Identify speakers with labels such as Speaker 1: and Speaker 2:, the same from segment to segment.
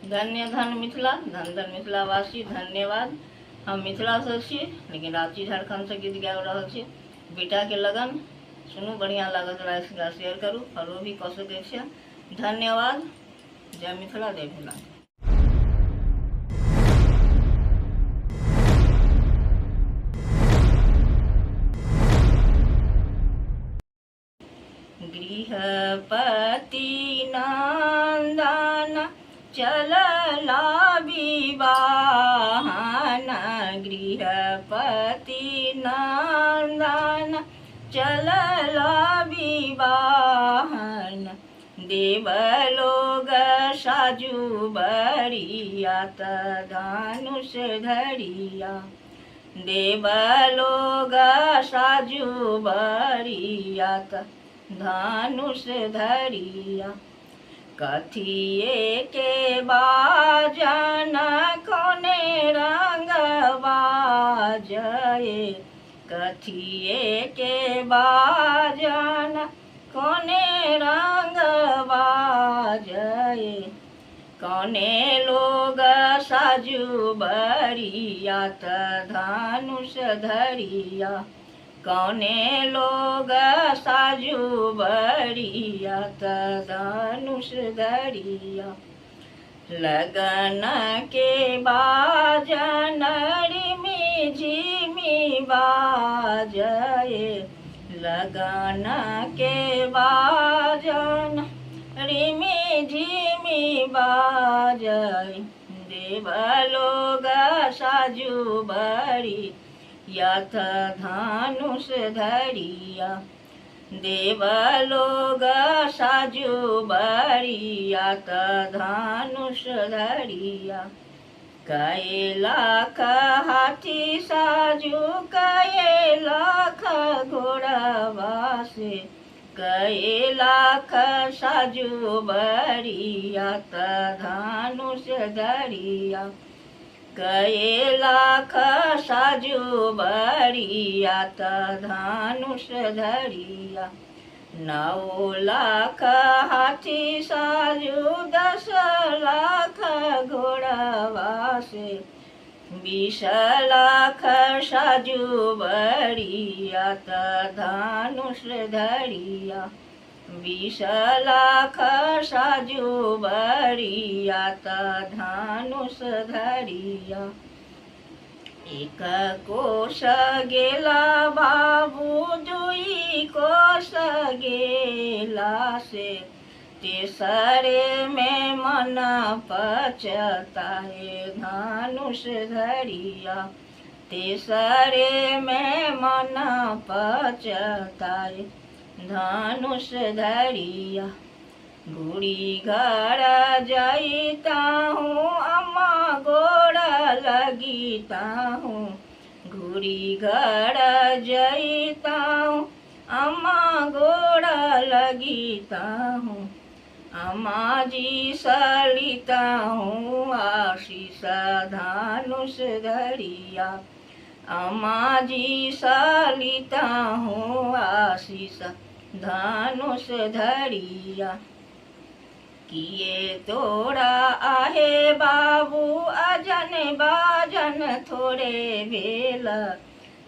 Speaker 1: धन्य धन मिथिला, धन धन मिथिलावासी धन्यवाद। हम मिथिला से छी लेकिन रांची झारखंड से गीत गाबि रहल छी। बेटा के लगन सुनू, बढ़िया लागत, एकरा शेयर करू, फॉलो भी कऽ सकै छियै। धन्यवाद। जय मिथिला, जय मिथिला। गृहपति नंदन चलला विवाहन, गृहपति नंदन चलला विवाहन। देवलोग साजू बरियात धनुष धरिया, देवलोग साजू बरियात धनुष धरिया। कथिए के बाजन कोने रंग बाजए, कथिए के बाजन कोने रंग बाजए। कोने लोग साजू बरियात धनुष धरिया, कौने लोग साजू बरियात धनुष धरिया। लगन के बाजन रिमि झिमि बाजए, लगन के बाजन रिमि झिमि बाजए। देवलोग साजू बरियात धनुष धरिया, देवलोग साजू बरियात धनुष धरिया। कए लाख हाथी साजू, कए लाख घोड़वा से, कए लाख साजू बरियात धनुष धरिया, कए लाख साजू बरियात धनुष धरिया। 9 लाख हाथी साजू, 10 लाख घोड़वा से, 20 लाख साजू बरियात धनुष धरिया, 20 लाख साजू बरियात धनुष धरिया। 1 कोश गेला बाबू, 2 कोश गेला से, तेसरे में मन पचताए धनुष धरिया, तेसरे में मन पचताए धनुष धरिया। घूरी घर जाइता हूँ, अम्मा गोड़ लगीता हूँ, घूरी घर जाइता हूँ, अम्मा गोड़ लगीता हूँ। अम्मा जी सलिता हूँ, आशीष धनुष धरिया, अम्मा जी सलिता हूँ, आशीष धनुष धरिया। किए तोरा आहे बाबू, अजन बाजन थोड़े भेल,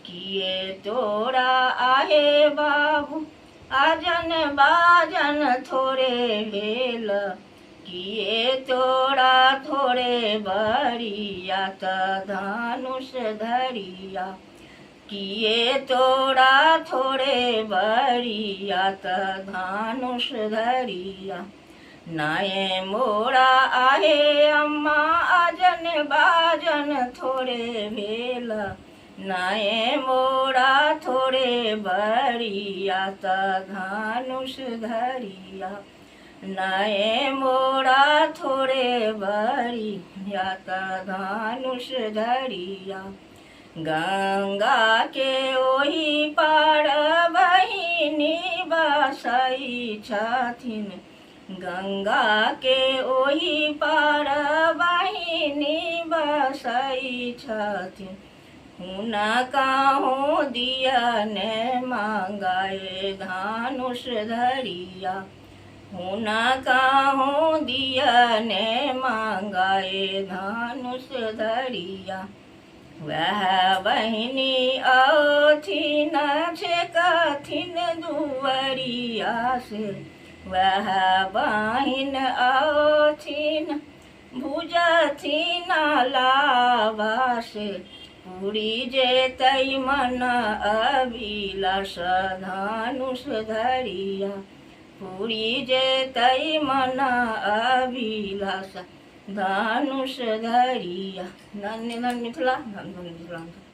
Speaker 1: किए तोरा आहे बाबू, अजन बाजन थोड़े भेल। किए तोरा थोड़े बरियात धनुष धरिया, किए तोरा थोड़े बरियात धनुष धरिया। नाये मोरा आहे अम्मा, अजन बाजन थोड़े भेल, नाये मोरा थोड़े बरियात धनुष धरिया, नाये मोरा थोड़े बरियात धनुष धरिया। गंगा के ओही पार बहिनी बसई छथिन, गंगा के ओही पार बहिनी बसई छथिन। हुनका हो दिया ने मांगाए धनुष धरिया, हुना काहूँ दिया ने मांगाए धनुष धरिया। वह बहिनी औथिन छे कथिन दुवरिया से। वह बहिन औथिन भुजथिन लावा से। पूरी जेतै मन अभिलाष धनुष धरिया। पूरी जेतै मन अभिलाष धनुष धरिया। धन्य धन्य मिथिला, धन्य धन्य मिथिलांचल।